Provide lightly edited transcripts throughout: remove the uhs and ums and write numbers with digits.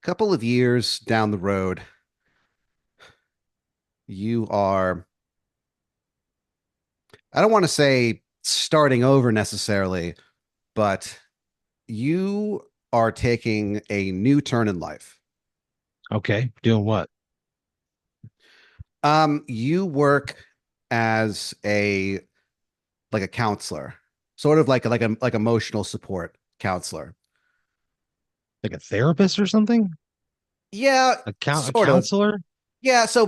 Couple of years down the road, you are, I don't want to say starting over necessarily, but you are taking a new turn in life. Okay, doing what? You work as a counselor, sort of like emotional support counselor. Like a therapist or something? Yeah, A sort of. counselor? Yeah, so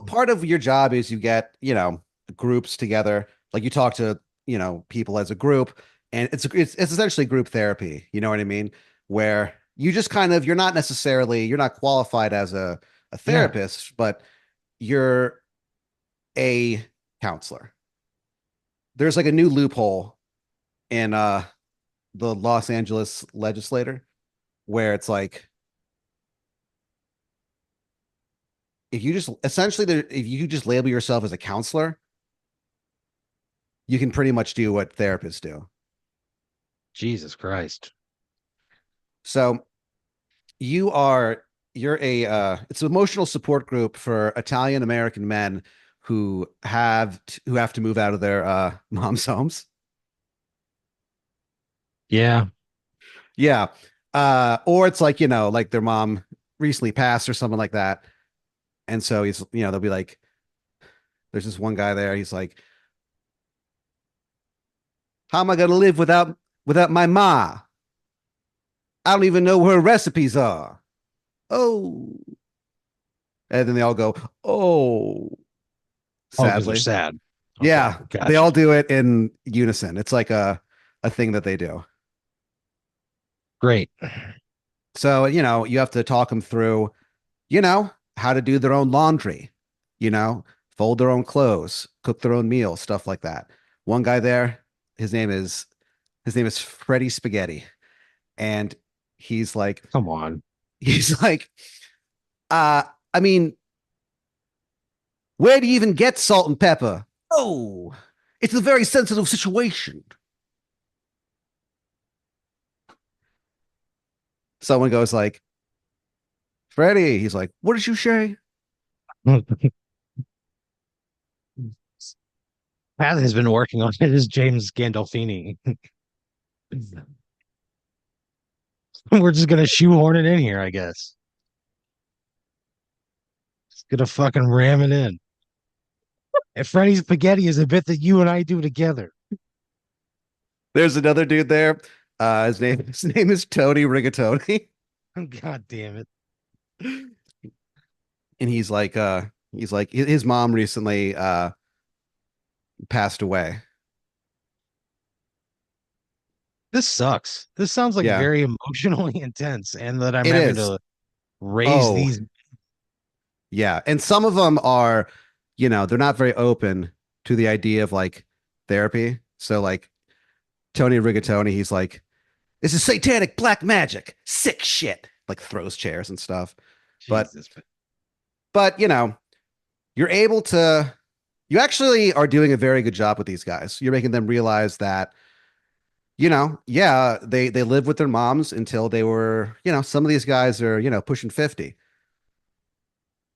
part of your job is you get, groups together, like you talk to, people as a group, and it's essentially group therapy, you know what I mean? Where you just kind of you're not qualified as a Yeah. therapist, but you're a counselor. There's like a new loophole in the Los Angeles legislator where it's like if you just label yourself as a counselor, you can pretty much do what therapists do. Jesus Christ. So you are you're a it's an emotional support group for Italian American men who have to move out of their mom's homes. Yeah. Yeah. Or it's like, like their mom recently passed or something like that. And so they'll be like, there's this one guy there. He's like, how am I gonna live without my ma? I don't even know where her recipes are. Oh. And then they all go, oh, Oh, because they're sadly. sad. Okay, Yeah, they gotcha. all do it in unison. It's like a thing that they do. Great. So, you have to talk them through, how to do their own laundry, you know, fold their own clothes, cook their own meals, stuff like that. One guy there, his name is his name is Freddie Spaghetti, and he's like Come on. he's like uh I mean, where do you even get salt and pepper? Oh, it's a very sensitive situation. Someone goes like, Freddie, he's like, what did you say? Pat has been working on it as James Gandolfini. We're just gonna shoehorn it in here, I guess. Just gonna fucking ram it in. And Freddy's spaghetti is a bit that you and I do together. There's another dude there. His name is Tony Rigatoni. God damn it. And he's like his mom recently passed away. This sucks. This sounds like Yeah, very emotionally intense, and that I'm it having is. to raise Oh, these. yeah. And some of them are, they're not very open to the idea of like therapy. So like Tony Rigatoni, he's like, this is satanic black magic, sick shit. Like throws chairs and stuff. But Jesus. but you're able to you actually are doing a very good job with these guys. You're making them realize that, yeah, they lived with their moms until they were, some of these guys are, pushing 50.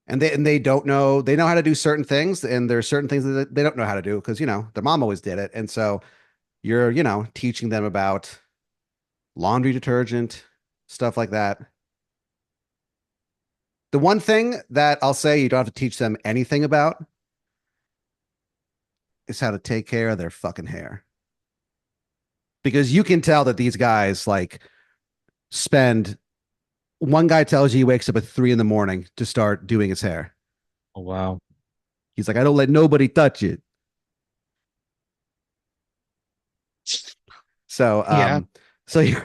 And they don't know, they know how to do certain things, and there's certain things that they don't know how to do because, their mom always did it. And so you're, teaching them about laundry detergent, stuff like that. The one thing that I'll say you don't have to teach them anything about is how to take care of their fucking hair. Because you can tell that these guys like spend one guy tells you he wakes up at 3 in the morning to start doing his hair. Oh, wow. He's like, I don't let nobody touch it. So, Yeah. so you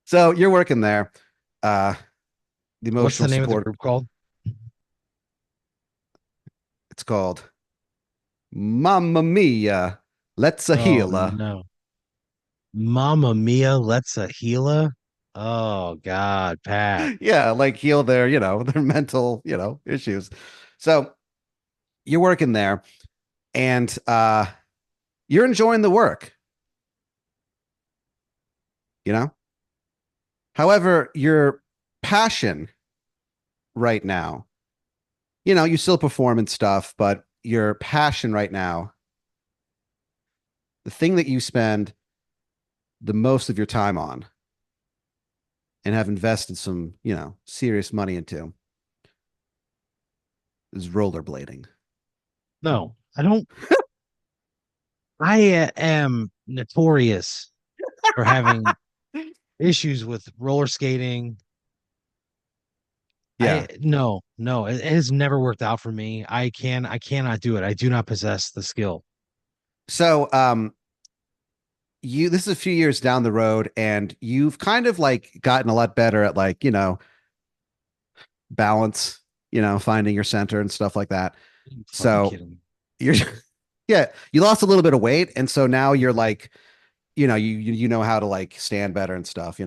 so you're working there. Uh, the What's the emotional name of the support. group called? It's called Mamma Mia. Let's a Oh, healer. no. Mamma Mia, let's a healer. Oh, God, Pat. Yeah, like heal their, their mental, issues. So you're working there, and you're enjoying the work, you know. However, your passion right now, you still perform and stuff, but your passion right now, the thing that you spend the most of your time on and have invested some, serious money into is rollerblading. No, I don't. I am notorious for having issues with roller skating. Yeah. No, it has never worked out for me. I cannot do it. I do not possess the skill. So, this is a few years down the road and you've kind of like gotten a lot better at like, balance, finding your center and stuff like that. Are you fucking So kidding me? you're, yeah, you lost a little bit of weight. And so now you're like, you know how to like stand better and stuff,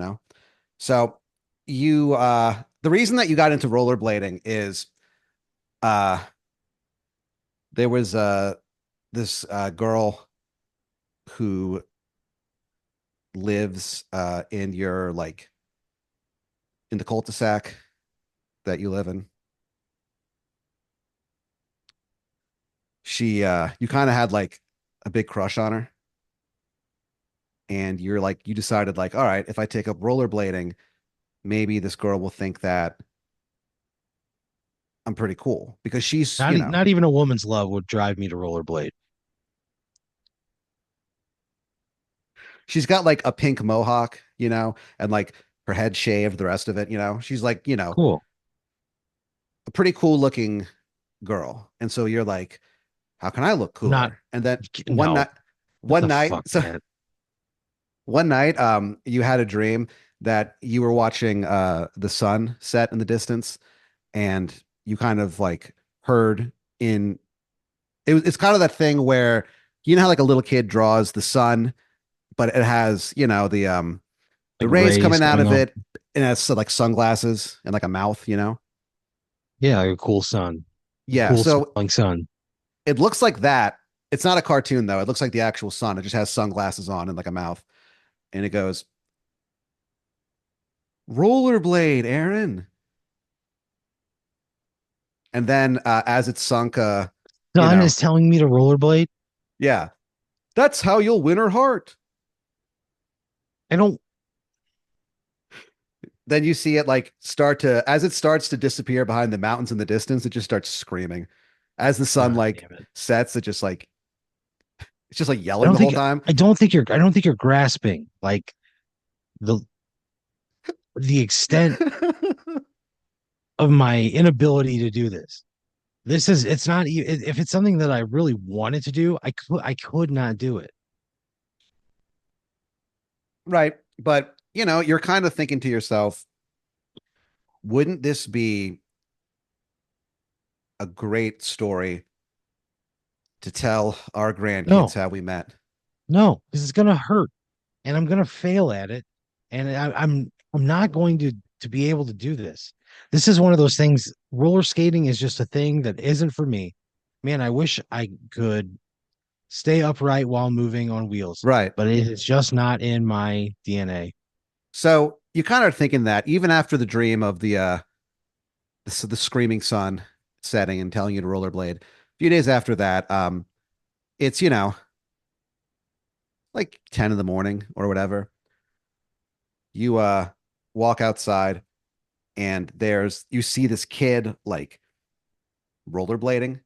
So the reason that you got into rollerblading is, uh, there was, this, girl who lives, in your like, in the cul-de-sac that you live in. You kind of had like a big crush on her, and you decided like, all right, if I take up rollerblading, maybe this girl will think that I'm pretty cool because she's, Not even a woman's love would drive me to rollerblade. she's got like a pink mohawk, and like her head shaved, the rest of it, she's like, Cool. a pretty cool looking girl. And so you're like, how can I look Not cooler? And then one no. night, Get one the night, fuck, so man. one night, you had a dream that you were watching the sun set in the distance, and you kind of like heard in it's kind of that thing where how like a little kid draws the sun, but it has, the Like rays rays coming out coming of off. it, and it's like sunglasses and like a mouth. Yeah, like a cool sun. A Yeah, cool so smelling sun. it looks like that. It's not a cartoon though. It looks like the actual sun. It just has sunglasses on and like a mouth, and it goes, rollerblade, Aaron. And then as it sunk, you Sun know, is telling me to rollerblade. yeah, that's how you'll win her heart. I don't. Then you see it like start to, as it starts to disappear behind the mountains in the distance, it just starts screaming. As the sun God like damn it. sets, it's just like yelling the whole time. I don't think you're grasping like the the extent of my inability to do this. It's not if it's something that I really wanted to do, I could not do it. Right. But, you're kind of thinking to yourself, wouldn't this be a great story to tell our grandkids No, how we met? no, because it's gonna hurt and I'm gonna fail at it. And I'm not going to be able to do this. This is one of those things. Roller skating is just a thing that isn't for me. Man, I wish I could stay upright while moving on wheels, Right. but it is just not in my DNA. So you kind of thinking that even after the dream of the screaming sun setting and telling you to rollerblade, a few days after that, it's, like 10 in the morning or whatever. You walk outside and you see this kid like rollerblading,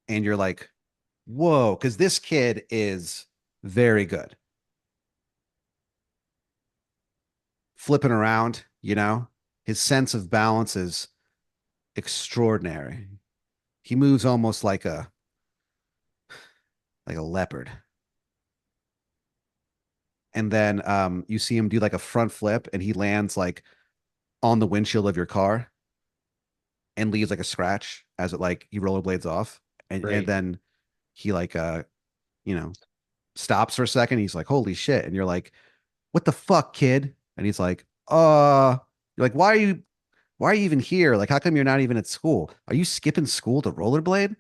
and you're like, whoa, because this kid is very good flipping around, his sense of balance is extraordinary. He moves almost like a leopard. And then you see him do like a front flip, and he lands like on the windshield of your car and leaves like a scratch as it like he rollerblades off. And Great. then he like you know stops for a second. He's like, holy shit. And you're like, what the fuck, kid? And he's like, you're like, why are you even here? Like, how come you're not even at school? Are you skipping school to rollerblade?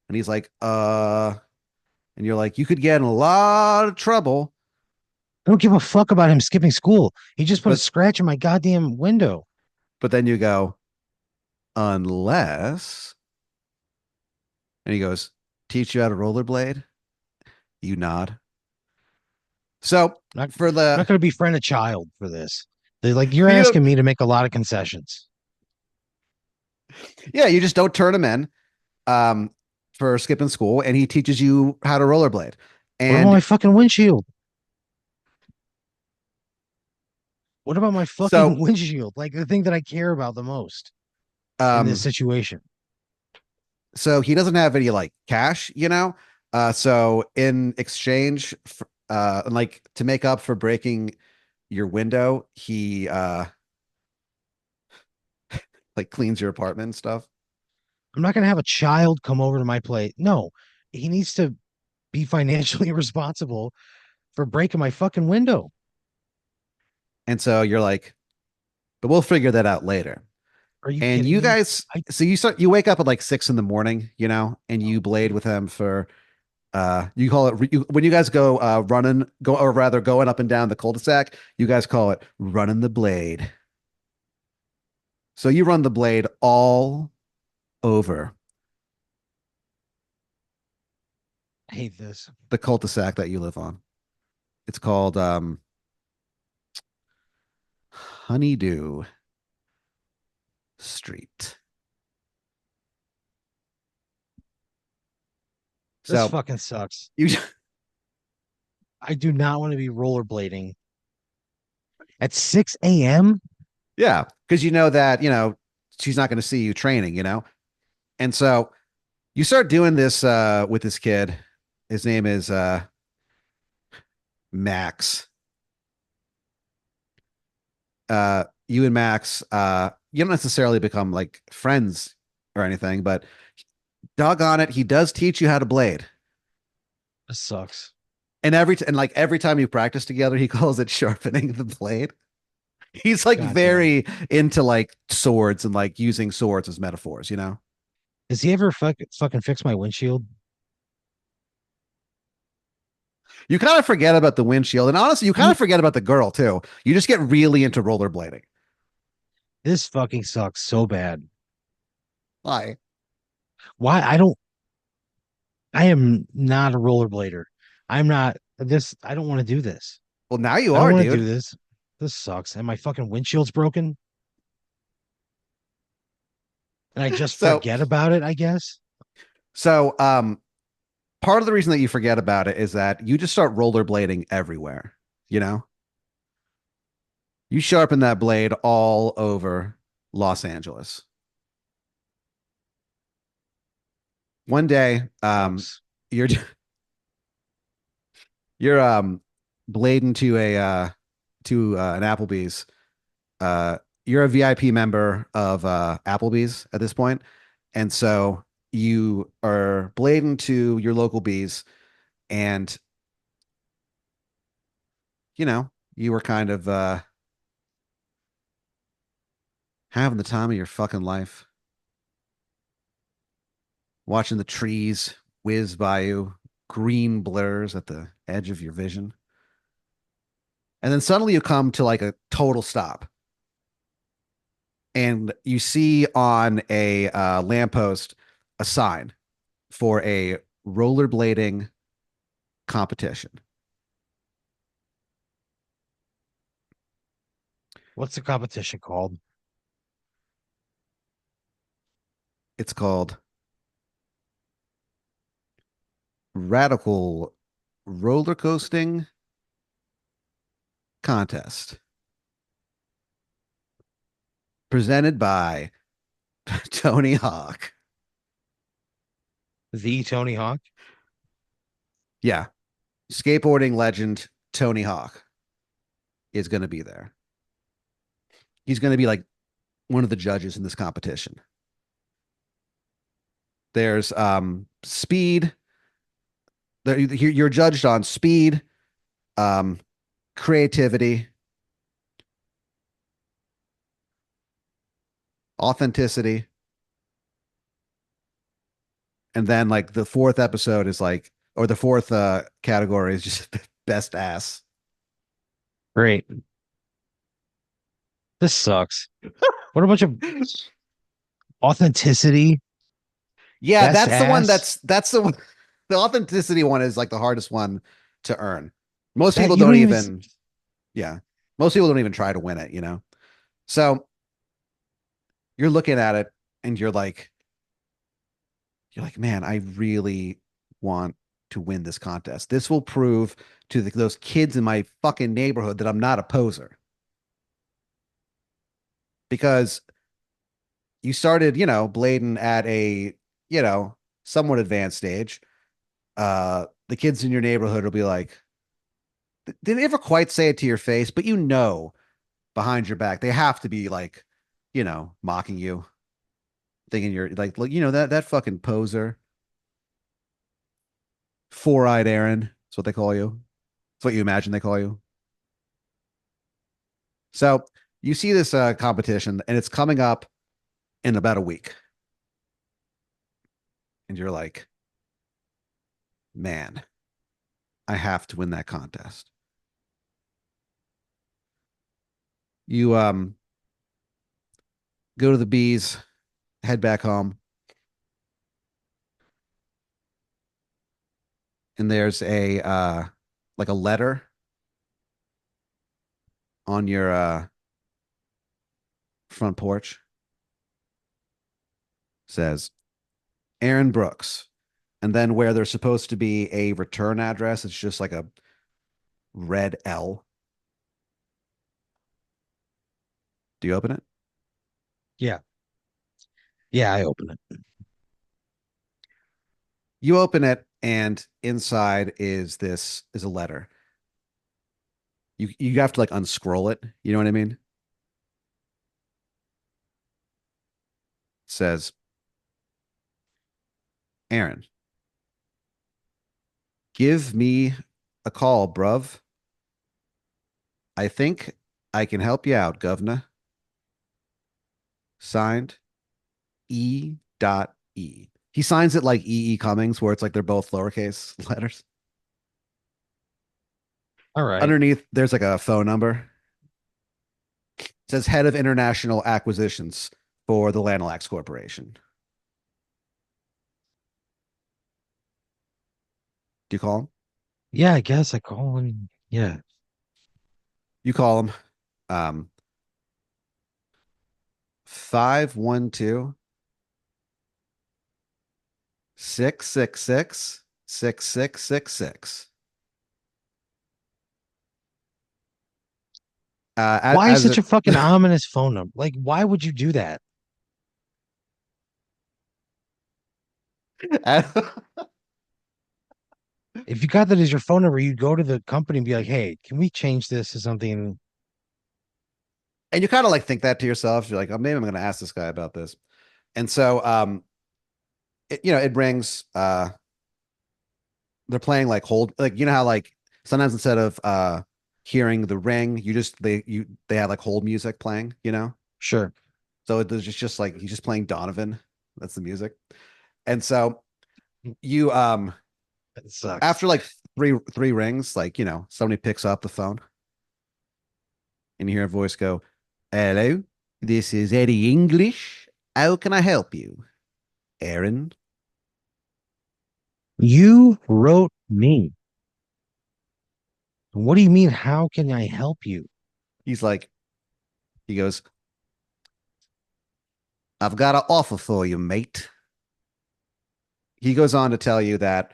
And he's like, and you're like, you could get in a lot of trouble I don't give a fuck about him skipping school. He just put a But scratch in my goddamn window. then you go, unless, and he goes, teach you how to rollerblade? You nod. So I'm for not the going to befriend a child for this. They're like, you're you asking me to make a lot of concessions. yeah, you just don't turn him in um for skipping school and he teaches you how to rollerblade. What about And my fucking windshield? What about my so fucking windshield? Like the thing that I care about the most in this um situation. so he doesn't have any like cash, you know? So in exchange for, like to make up for breaking your window, he like cleans your apartment and stuff. I'm not going to have a child come over to my place. No, he needs to be financially responsible for breaking my fucking window. And so you're like, but we'll figure that out later. Are you And kidding you me? guys, I so you wake up at like 6 in the morning, you know, and you oh, blade with him for you call it when you guys go running go or rather going up and down the cul-de-sac, you guys call it running the blade. So you run the blade all over I hate this. the cul-de-sac that you live on. It's called Honeydew Street. This So fucking sucks. you I do not want to be rollerblading at 6 a.m. yeah, because you know that, you know, she's not going to see you training, you know. And so you start doing this with this kid. His name is Max. You and Max, you don't necessarily become like friends or anything, but doggone it, he does teach you how to blade. This sucks. And like every time you practice together, he calls it sharpening the blade. He's like God damn it. very into like swords and like using swords as metaphors, you know? Does he ever fucking fix my windshield? You kind of forget about the windshield. And honestly, you kind You of forget about the girl too. You just get really into rollerblading. this fucking sucks so bad. Why? Why I am not a rollerblader. I'm not this I don't want to do this. Well, now you I don't are, want to do dude. this. This sucks. And my fucking windshield's broken and I just So, forget about it, I guess. so part of the reason that you forget about it is that you just start rollerblading everywhere, you know? You sharpen that blade all over Los Angeles. One day, Sucks. you're you're blading to a an Applebee's. You're a VIP member of Applebee's at this point, and so you are blading to your local bees, and you know you were kind of having the time of your fucking life, watching the trees whiz by you, green blurs at the edge of your vision. And then suddenly you come to like a total stop. And you see on a lamppost a sign for a rollerblading competition. What's the competition called? It's called Radical Roller Coasting Contest, presented by Tony Hawk. The Tony Hawk? Yeah, skateboarding legend Tony Hawk is going to be there. He's going to be like one of the judges in this competition. There's speed. You're judged on speed, um, creativity, authenticity, and then like the fourth episode is like, or the fourth category is just best ass. Great. This sucks. What a bunch of authenticity. Yeah, Best that's the one ass. that's the one, the authenticity one is like the hardest one to earn. Most That people you don't don't even. even, yeah. Most people don't even try to win it, you know. So you're looking at it and you're like, man, I really want to win this contest. This will prove to those kids in my fucking neighborhood that I'm not a poser because you started, blading at a, you know, somewhat advanced stage. The kids in your neighborhood will be like, they never quite say it to your face, but behind your back, they have to be like, mocking you, thinking you're like, that fucking poser, four-eyed Aaron. That's what they call you. That's what you imagine they call you. So you see this competition, and it's coming up in about a week, and you're like, man, I have to win that contest. You go to the bees, head back home, and there's a like a letter on your front porch. Says Aaron Brooks, and then where there's supposed to be a return address, it's just like a red L. Do you open it? Yeah. Yeah, I open it. You open it, and inside is a letter. You have to like unscroll it. You know what I mean? It says, Aaron, give me a call, bruv. I think I can help you out, governor. Signed, E. Dot E. He signs it like E. E. Cummings, where it's like they're both lowercase letters. All right. Underneath, there's like a phone number. It says head of international acquisitions for the Lanalax Corporation. Do you call him? Yeah, I guess I call him. Yeah. You call him. Um, 512 666 6666. Why As such it a fucking ominous phone number? Like, why would you do that? as, If you got that as your phone number, you'd go to the company and be like, "Hey, can we change this to something?" and you kind of like think that to yourself. You're like, oh, maybe I'm going to ask this guy about this. And so, it rings. They're playing like hold, like how like sometimes instead of hearing the ring, they have like hold music playing. Sure. So there's just like he's just playing Donovan. That's the music. And so you That sucks. after like three rings, like somebody picks up the phone and you hear a voice go, "Hello, this is Eddie English. How can I help you, Aaron?" You wrote me. What do you mean? How can I help you? He's like, he goes, "I've got an offer for you, mate." He goes on to tell you that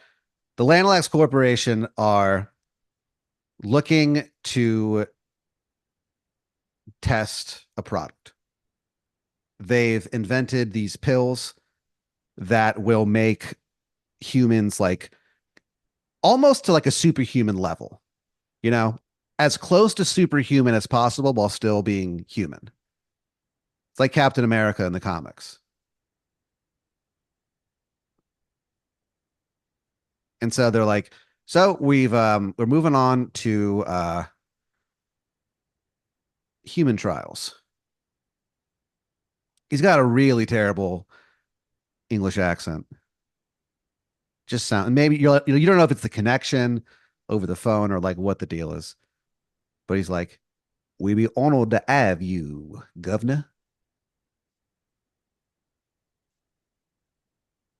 the Lanalax Corporation are looking to test a product. They've invented these pills that will make humans like almost to like a superhuman level, you know, as close to superhuman as possible while still being human. It's like Captain America in the comics. And so they're like, so we're moving on to human trials. He's got a really terrible English accent. Just sound maybe you don't know if it's the connection over the phone or like what the deal is. But he's like, "We be honored to have you, governor."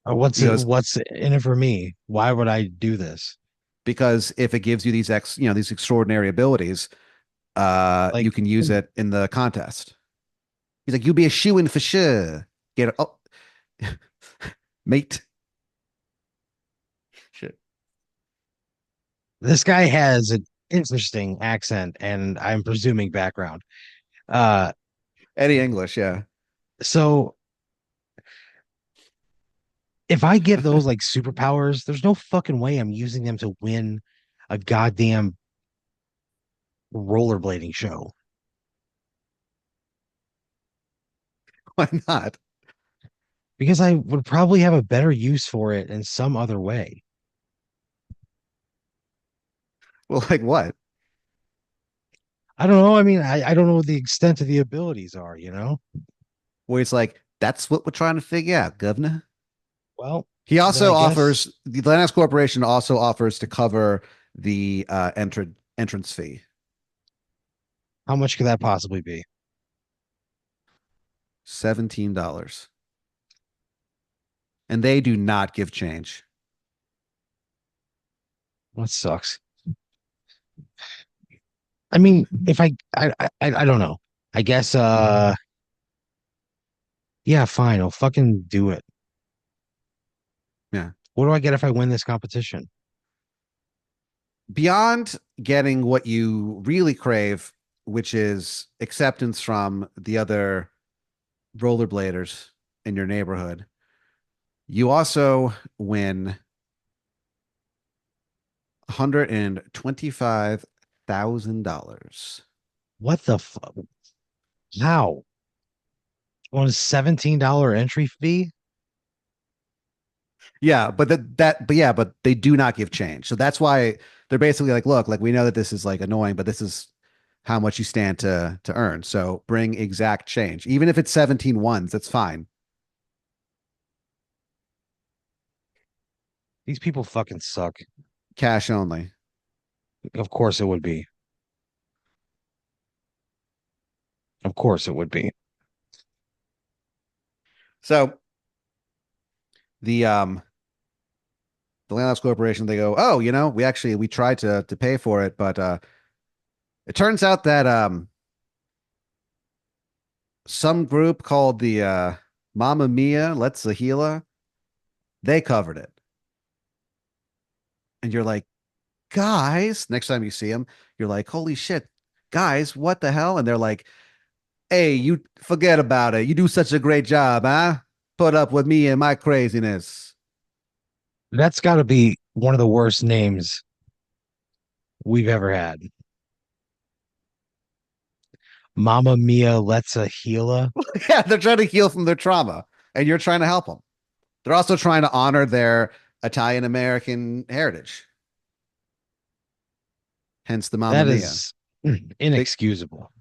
What's He it, goes, what's in it for me? Why would I do this? "Because if it gives you these extraordinary abilities, you Like, can use it in the contest." He's like, "You'll be a shoe in for sure." Get it? Oh, mate. Shit. this guy has an interesting accent and I'm presuming background. Uh, Eddie English, yeah. so if I get those like superpowers, there's no fucking way I'm using them to win a goddamn rollerblading show Why not? because I would probably have a better use for it in some other way. Well, like what? I don't know. I mean, I don't know what the extent of the abilities are, you know? Where it's like, that's what we're trying to figure out, governor. Well, He then I also guess offers the Lanalax Corporation also offers to cover the entrance fee. how much could that possibly be? $17. And they do not give change. That sucks. I mean, if I don't know. I guess yeah, fine. I'll fucking do it. Yeah. What do I get if I win this competition? Beyond getting what you really crave, which is acceptance from the other rollerbladers in your neighborhood, you also win $125,000. What the fuck? How? On a $17 entry fee? Yeah, but but they do not give change. So that's why they're basically like, look, like we know that this is like annoying, but this is how much you stand to earn. So bring exact change. Even if it's 17 ones, that's fine. These people fucking suck. Cash only. Of course it would be. Of course it would be. So the the Landlords Corporation, they go, oh, we tried to pay for it, but it turns out that some group called the Mamma Mia Let's Heala, they covered it. And you're like, guys, next time you see them, you're like, holy shit, guys, what the hell? And they're like, hey, you forget about it. You do such a great job, huh? Put up with me and my craziness. That's got to be one of the worst names we've ever had. Mama Mia Let's Heala. Yeah, they're trying to heal from their trauma, and you're trying to help them. They're also trying to honor their Italian American heritage, hence the Mamma That Mia. is Big inexcusable.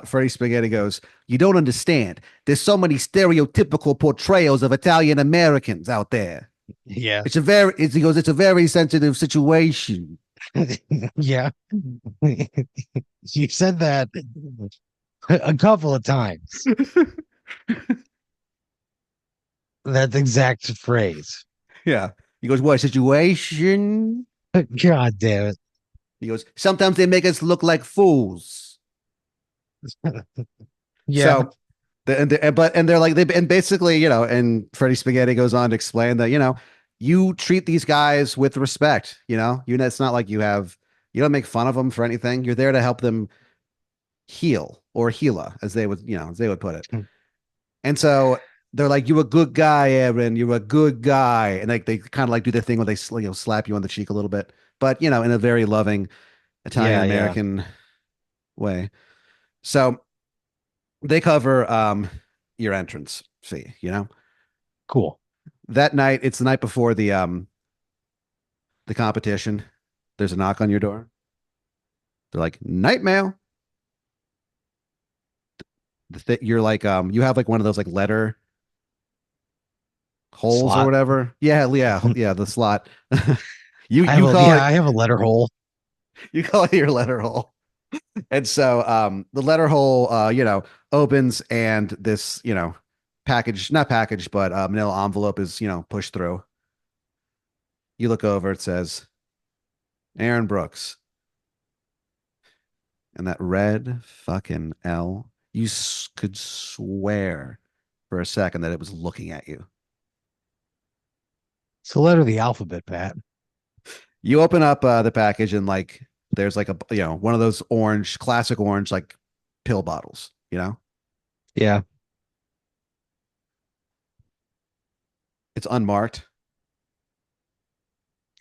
Freddie Spaghetti goes, you don't understand. There's so many stereotypical portrayals of Italian Americans out there. Yeah. He goes, it's a very sensitive situation. Yeah. You said that a couple of times. That exact phrase. Yeah. He goes, what situation? God damn it. He goes, sometimes they make us look like fools. Yeah. So, and they're like, and basically, and Freddie Spaghetti goes on to explain that, you treat these guys with respect, it's not like you don't make fun of them for anything. You're there to help them heal or heala, as they would put it. And so they're like, "You a good guy, Aaron. You're a good guy." And like they kind of like do their thing where they slap you on the cheek a little bit, but in a very loving Italian Yeah, yeah. American way. So they cover your entrance fee. Cool. That night, it's the night before the competition. There's a knock on your door. They're like, "Night mail." You're like you have like one of those like letter holes or Slot. whatever. Yeah, yeah, yeah. The slot. You I have you a call yeah, it I have a letter hole. you call it your letter hole. And so the letter hole, opens, and this, package, not package, but manila envelope is, pushed through. You look over, it says Aaron Brooks. And that red fucking L, you could swear for a second that it was looking at you. It's the letter of the alphabet, Pat. You open up the package, and like there's like one of those orange, classic orange, like pill bottles. Yeah. It's unmarked.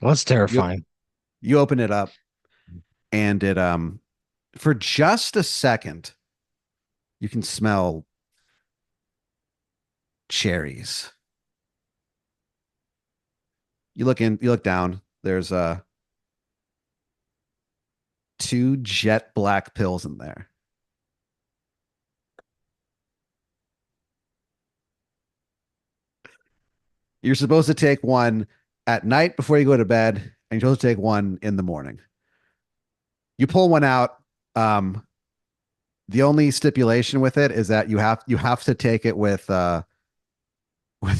Well, that's You terrifying. you open it up, and it for just a second you can smell cherries. You look down. There's two jet black pills in there. You're supposed to take one at night before you go to bed, and you're supposed to take one in the morning. You pull one out. Um, the only stipulation with it is that you have to take it with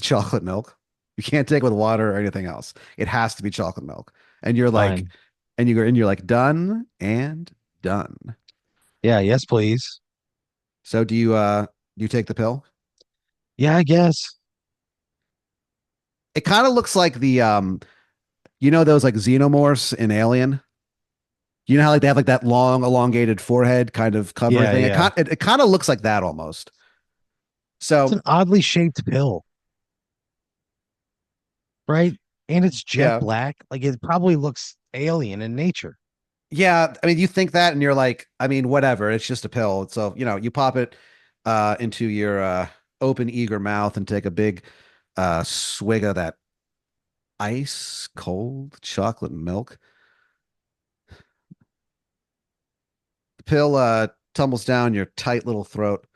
chocolate milk. You can't take it with water or anything else. It has to be chocolate milk. And you're like, Fine. and you're like done and done. Yeah, yes, please. So do you take the pill? Yeah, I guess. It kind of looks like the those like xenomorphs in Alien. You know how like they have like that long elongated forehead kind of cover Yeah, thing. yeah. It kind of looks like that almost. It's So an oddly shaped pill, right? And it's jet yeah, black. Like it probably looks alien in nature. yeah. I mean, you think that, and you're like, I mean, whatever. It's just a pill. So you pop it into your open, eager mouth and take a big swig of that ice cold chocolate milk. The pill tumbles down your tight little throat,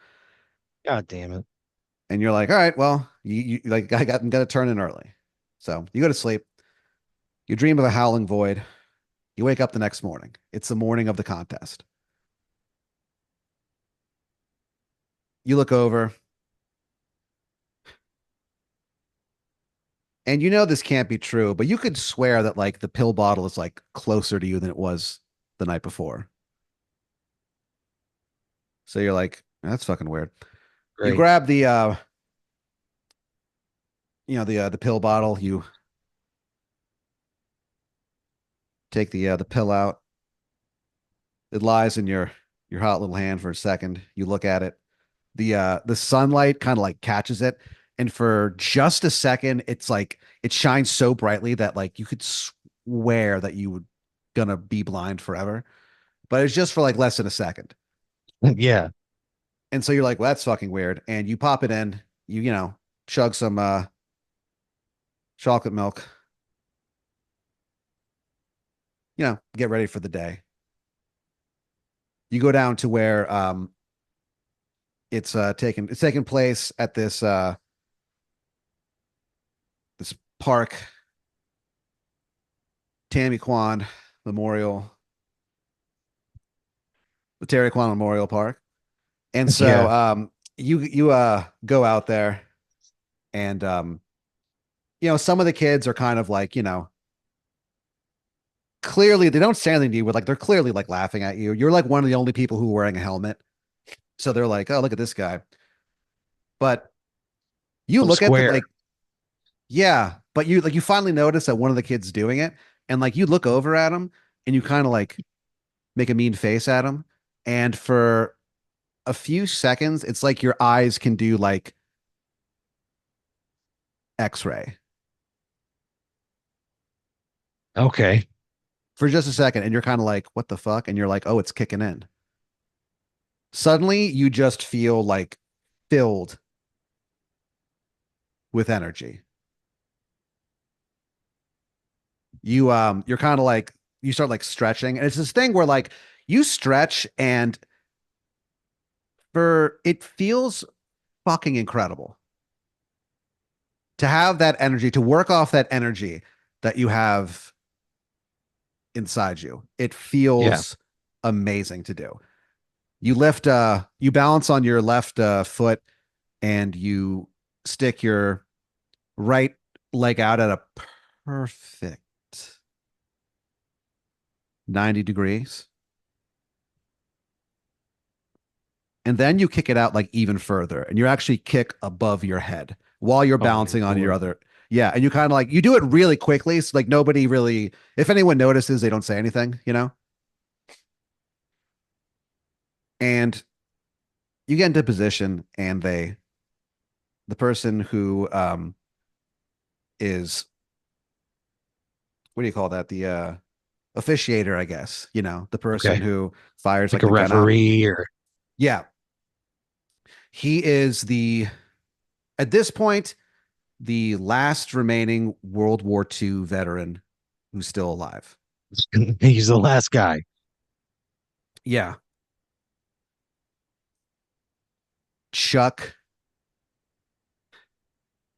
God damn it. and you're like, all right, well, you like I'm gonna turn in early. So you go to sleep. You dream of a howling void. You wake up the next morning. It's the morning of the contest. You look over, and this can't be true, but you could swear that like the pill bottle is like closer to you than it was the night before. So you're like, that's fucking weird. You Great. grab the pill bottle. You take the pill out. It lies in your hot little hand for a second. You look at it. The sunlight kind of like catches it, and for just a second, it's like it shines so brightly that like you could swear that you would gonna be blind forever. But it's just for like less than a second. Yeah. And so you're like, well, that's fucking weird. And you pop it in, chug some chocolate milk, get ready for the day. You go down to where it's taking place at this park, Tammy Kwan Memorial, the Terry Kwan Memorial Park. And so Yeah. you go out there, and some of the kids are kind of like, clearly they don't say anything to you, but like they're clearly like laughing at you. You're like one of the only people who are wearing a helmet. So they're like, oh, look at this guy. But you I'm look at the square. like, yeah, but you finally notice that one of the kids doing it, and like you look over at him, and you kind of like make a mean face at him. And for a few seconds, it's like your eyes can do like X-ray Okay. for just a second, and you're kind of like, what the fuck? And you're like, oh, it's kicking in. Suddenly, you just feel like filled with energy. You're kind of like you start like stretching, and it's this thing where like you stretch, and for it feels fucking incredible to have that energy, to work off that energy that you have inside you. It Yeah. feels amazing to do. You balance on your left foot and you stick your right leg out at a perfect 90 degrees. And then you kick it out like even further and you actually kick above your head while you're Oh my balancing on your Lord. other. Yeah. And you kind of like, you do it really quickly. So like nobody really, if anyone notices, they don't say anything, you know? And you get into position and the person who is, what do you call that? The officiator, I guess, the person Okay. who fires Like like a the gun out. referee or Yeah. He is at this point, the last remaining World War II veteran who's still alive. he's the last guy. Yeah. Chuck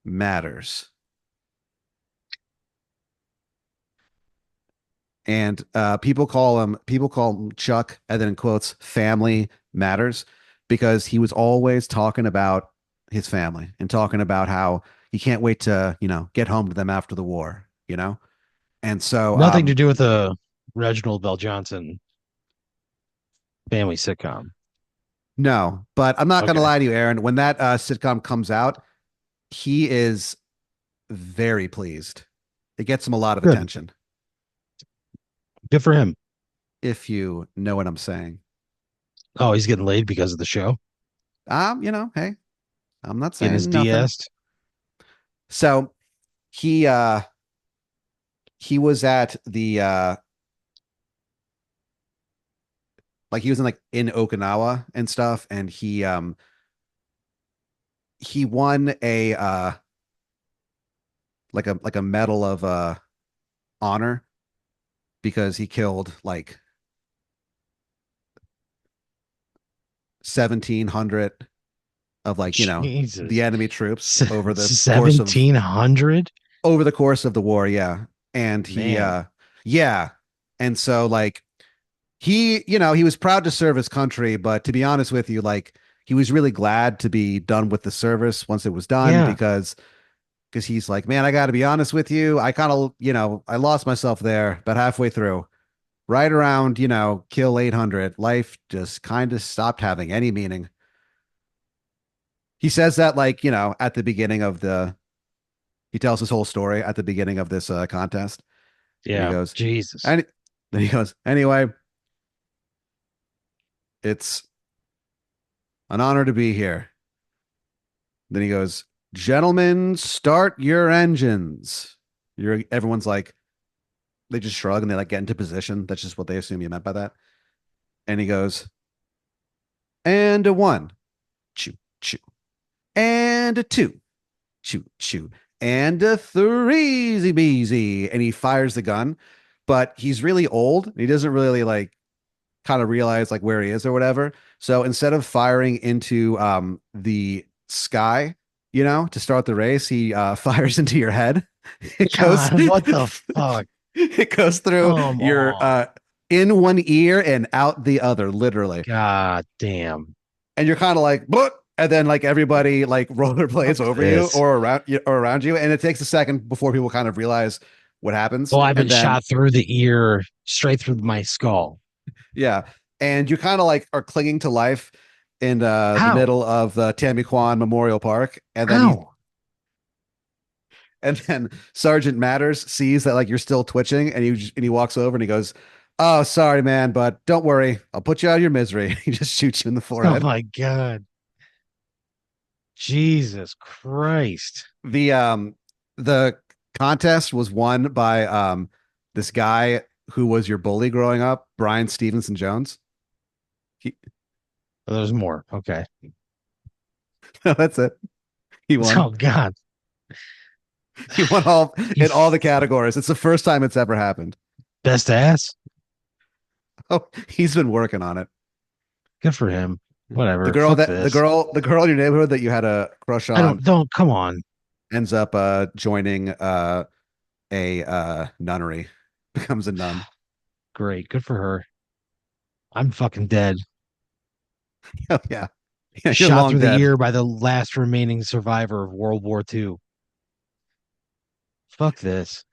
matters. And people call him Chuck, and then in quotes, family matters, because he was always talking about his family and talking about how he can't wait to, get home to them after the war. And so, Nothing to do with the Reginald Bell Johnson family sitcom. no, but I'm not going to Okay. lie to you, Aaron. When that sitcom comes out, he is very pleased. It gets him a lot of Good. attention, Good for him. if you know what I'm saying. Oh, he's getting laid because of the show. Hey, I'm not Getting his saying nothing. DS. So he uh he was at the like he was in Okinawa and stuff, and he won a like a medal of honor because he killed like 1,700 of Jesus. the enemy troops 1700? over the course of the war. Yeah. And Man. yeah. And so like he was proud to serve his country, but to be honest with you, like he was really glad to be done with the service once it was done, Yeah. because he's like, man, I got to be honest with you. I kind of, I lost myself there about halfway through, right around, kill 800. Life just kind of stopped having any meaning. He says that like, at the beginning of he tells his whole story at the beginning of this contest. And he Yeah. goes, Jesus. and then he goes, anyway, it's an honor to be here. Then he goes, gentlemen, start your engines. Everyone's like, they just shrug and they like get into position. That's just what they assume you meant by that. And he goes, and a one, choo, choo, and a two, choo, choo, and a three, easy beasy. And he fires the gun, but he's really old. He doesn't really like kind of realize like where he is or whatever. So instead of firing into the sky, to start the race, he fires into your head. It goes God, what the fuck? it goes through Come your on. in one ear and out the other, literally. God damn. And you're kind of like, but and then like everybody like rollerblades Fuck over you this. or around you, and it takes a second before people kind of realize what happens, Oh, I've been and then shot through the ear, straight through my skull. yeah. And you kind of like are clinging to life in the How? middle of the Tammy Kwan Memorial Park. How? And then Sergeant Matters sees that like you're still twitching, and he walks over and he goes, oh, sorry, man, but don't worry. I'll put you out of your misery. He just shoots you in the Oh forehead. my God. Jesus Christ. The contest was won by this guy who was your bully growing up, Brian Stevenson Jones. He, Oh, there's more. Okay. that's it. He won. Oh God. He won all He in all f- the categories. It's the first time it's ever happened. best ass. Oh, he's been working on it. Good for him. The Whatever. girl Fuck that the this. girl the girl in your neighborhood that you had a crush I on don't come on. ends up joining a nunnery, becomes a nun. Great. Good for her. I'm fucking dead. Oh, yeah. Yeah, you're Shot long through the dead. ear by the last remaining survivor of World War II. Fuck this.